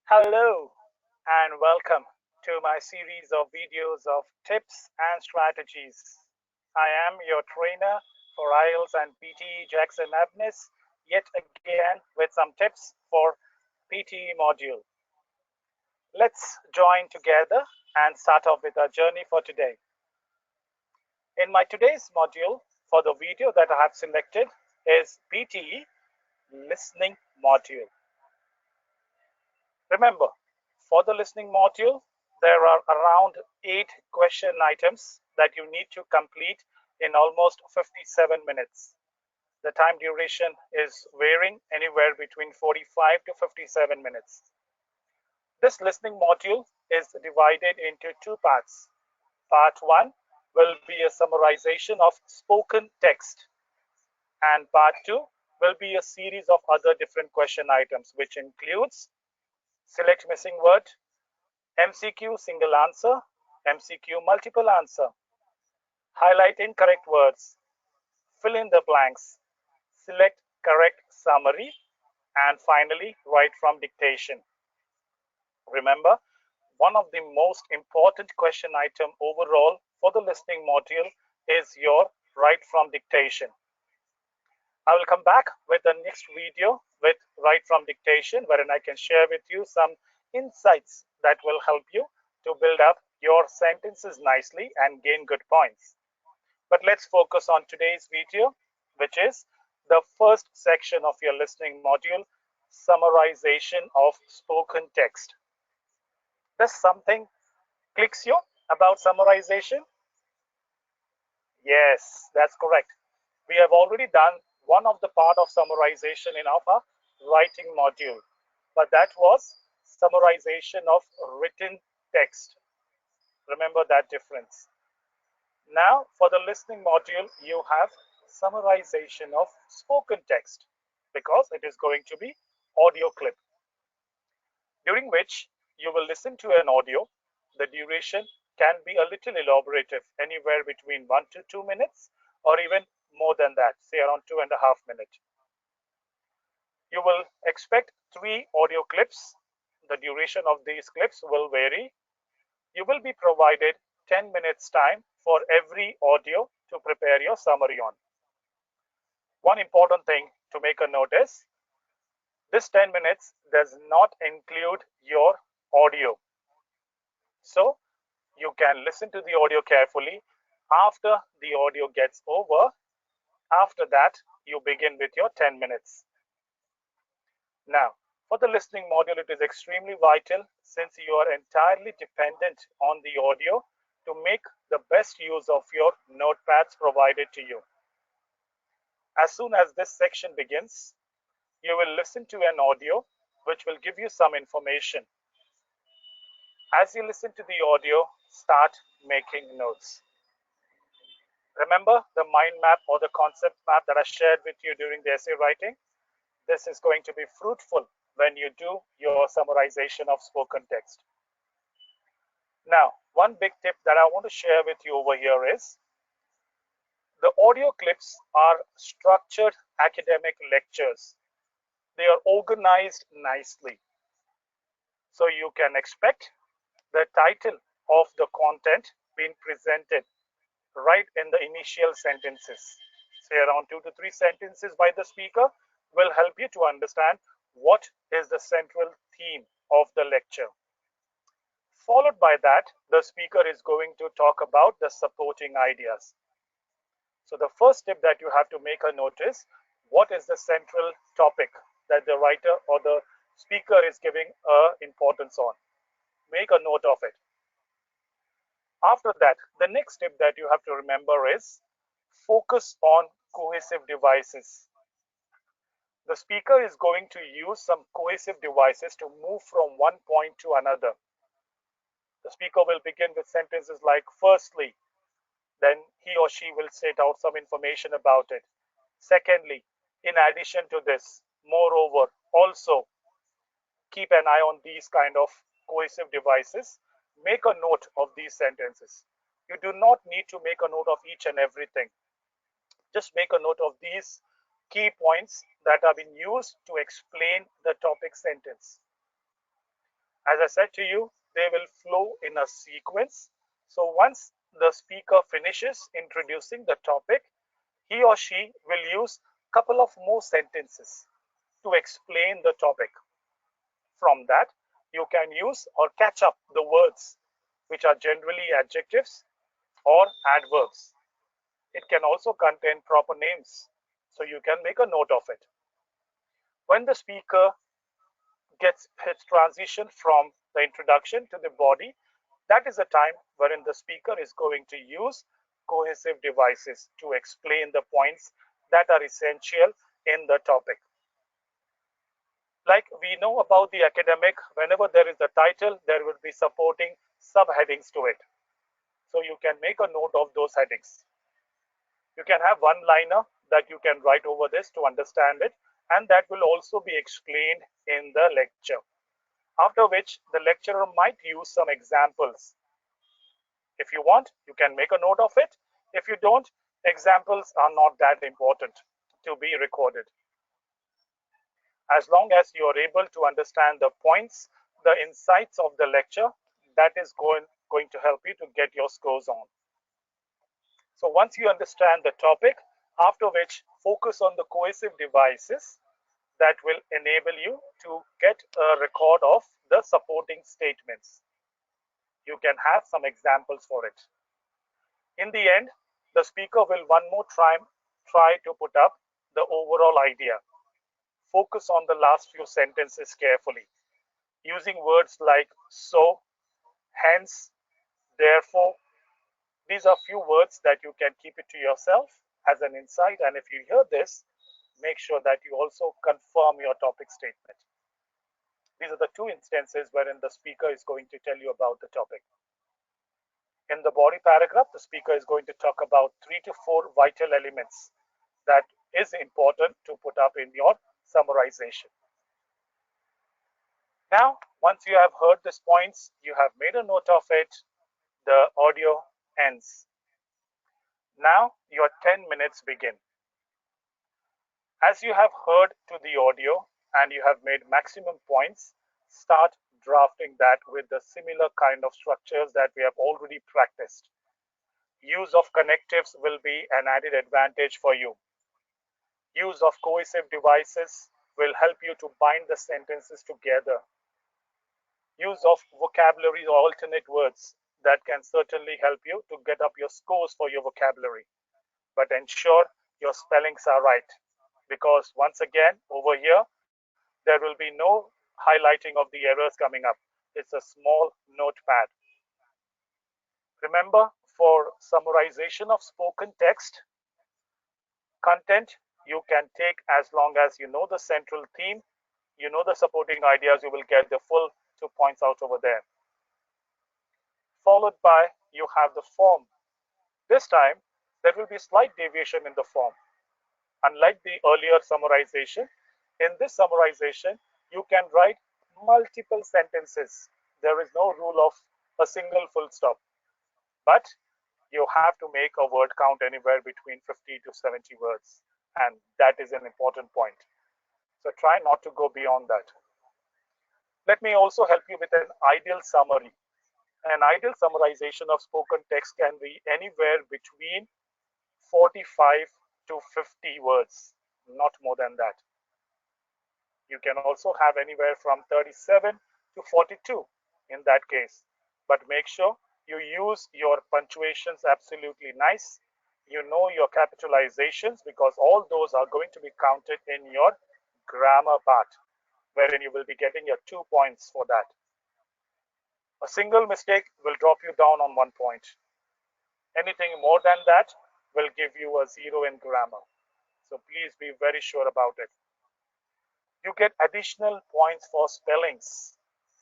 Hello and welcome to my series of videos of tips and strategies. I am your trainer for IELTS and PTE Jackson Abnis, yet again with some tips for PTE module. Let's join together and start off with our journey for today. In my today's module, for the video that I have selected is PTE Listening module. Remember, for the listening module, there are around 8 question items that you need to complete in almost 57 minutes. The time duration is varying anywhere between 45 to 57 minutes. This listening module is divided into two parts. Part 1 will be a summarization of spoken text, and part 2 will be a series of other different question items, which includes select missing word, MCQ single answer, MCQ multiple answer, highlight incorrect words, fill in the blanks, select correct summary, and finally write from dictation. Remember, one of the most important question item overall for the listening module is your write from dictation. I will come back with the next video with write from dictation, wherein I can share with you some insights that will help you to build up your sentences nicely and gain good points. But let's focus on today's video, which is the first section of your listening module, summarization of spoken text. Does something clicks you about summarization? Yes, that's correct. We have already done one of the part of summarization in our writing module, but that was summarization of written text. Remember that difference. Now, for the listening module, you have summarization of spoken text because it is going to be audio clip, during which you will listen to an audio. The duration can be a little elaborative, anywhere between 1 to 2 minutes or even more than that, say around 2.5 minutes. You will expect 3 audio clips. The duration of these clips will vary. You will be provided 10 minutes time for every audio to prepare your summary on. One important thing to make a note is this 10 minutes does not include your audio. So you can listen to the audio carefully. After the audio gets over, after that, you begin with your 10 minutes. Now, for the listening module, it is extremely vital since you are entirely dependent on the audio to make the best use of your notepads provided to you. As soon as this section begins, you will listen to an audio which will give you some information. As you listen to the audio, start making notes. Remember the mind map or the concept map that I shared with you during the essay writing? This is going to be fruitful when you do your summarization of spoken text. Now, one big tip that I want to share with you over here is the audio clips are structured academic lectures. They are organized nicely. So you can expect the title of the content being presented right in the initial sentences. Say around 2 to 3 sentences by the speaker will help you to understand what is the central theme of the lecture. Followed by that, the speaker is going to talk about the supporting ideas. So the first step that you have to make a note is what is the central topic that the writer or the speaker is giving importance on. Make a note of it. After that, the next step that you have to remember is focus on cohesive devices. The speaker is going to use some cohesive devices to move from one point to another. The speaker will begin with sentences like firstly, then he or she will state out some information about it. Secondly, in addition to this, moreover, also, keep an eye on these kind of cohesive devices. Make a note of these sentences. You do not need to make a note of each and everything. Just make a note of these key points that have been used to explain the topic sentence. As I said to you, they will flow in a sequence. So once the speaker finishes introducing the topic, he or she will use a couple of more sentences to explain the topic. From that, you can use or catch up the words which are generally adjectives or adverbs. It can also contain proper names, so you can make a note of it. When the speaker gets his transition from the introduction to the body, that is the time wherein the speaker is going to use cohesive devices to explain the points that are essential in the topic. Like we know about the academic, whenever there is a title, there will be supporting subheadings to it. So you can make a note of those headings. You can have one liner that you can write over this to understand it, and that will also be explained in the lecture. After which the lecturer might use some examples. If you want, you can make a note of it. If you don't, examples are not that important to be recorded. As long as you are able to understand the points, the insights of the lecture, that is going to help you to get your scores on. So once you understand the topic, after which focus on the cohesive devices that will enable you to get a record of the supporting statements. You can have some examples for it. In the end, the speaker will one more time try to put up the overall idea. Focus on the last few sentences carefully, using words like so, hence, therefore. These are few words that you can keep it to yourself as an insight, and if you hear this, make sure that you also confirm your topic statement. These are the two instances wherein the speaker is going to tell you about the topic. In the body paragraph, the speaker is going to talk about 3 to 4 vital elements that is important to put up in your summarization. Now, once you have heard these points, you have made a note of it, the audio ends. Now, your 10 minutes begin. As you have heard to the audio and you have made maximum points, start drafting that with the similar kind of structures that we have already practiced. Use of connectives will be an added advantage for you. Use of cohesive devices will help you to bind the sentences together. Use of vocabulary or alternate words that can certainly help you to get up your scores for your vocabulary. But ensure your spellings are right, because once again, over here, there will be no highlighting of the errors coming up. It's a small notepad. Remember, for summarization of spoken text, content you can take as long as you know the central theme, you know the supporting ideas, you will get the full 2 points out over there. Followed by, you have the form. This time, there will be slight deviation in the form. Unlike the earlier summarization, in this summarization, you can write multiple sentences. There is no rule of a single full stop, but you have to make a word count anywhere between 50 to 70 words, and that is an important point. So try not to go beyond that. Let me also help you with an ideal summary. An ideal summarization of spoken text can be anywhere between 45 to 50 words, not more than that. You can also have anywhere from 37 to 42 in that case. But make sure you use your punctuations absolutely nice. You know your capitalizations, because all those are going to be counted in your grammar part, wherein you will be getting your 2 points for that. A single mistake will drop you down on 1 point. Anything more than that will give you a 0 in grammar. So please be very sure about it. You get additional points for spellings,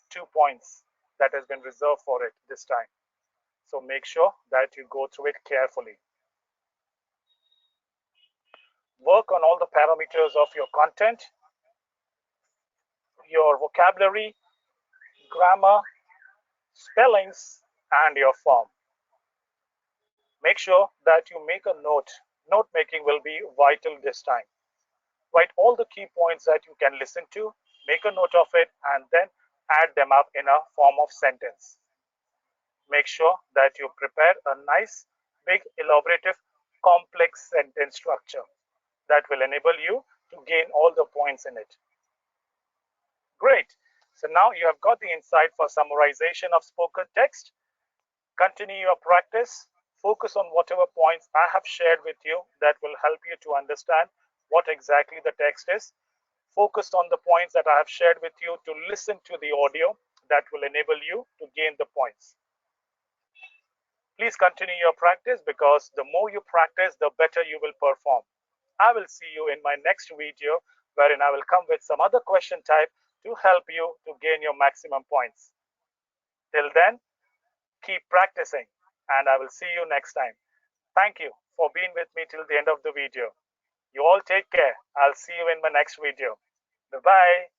2 points that has been reserved for it this time. So make sure that you go through it carefully. Work on all the parameters of your content, your vocabulary, grammar, spellings, and your form. Make sure that you make a note. Note making will be vital this time. Write all the key points that you can listen to, make a note of it, and then add them up in a form of sentence. Make sure that you prepare a nice, big, elaborative, complex sentence structure that will enable you to gain all the points in it. Great. So now you have got the insight for summarization of spoken text. Continue your practice. Focus on whatever points I have shared with you that will help you to understand what exactly the text is. Focus on the points that I have shared with you to listen to the audio that will enable you to gain the points. Please continue your practice because the more you practice, the better you will perform. I will see you in my next video wherein I will come with some other question type to help you to gain your maximum points. Till then, keep practicing and I will see you next time. Thank you for being with me till the end of the video. You all take care. I'll see you in my next video. Bye-bye.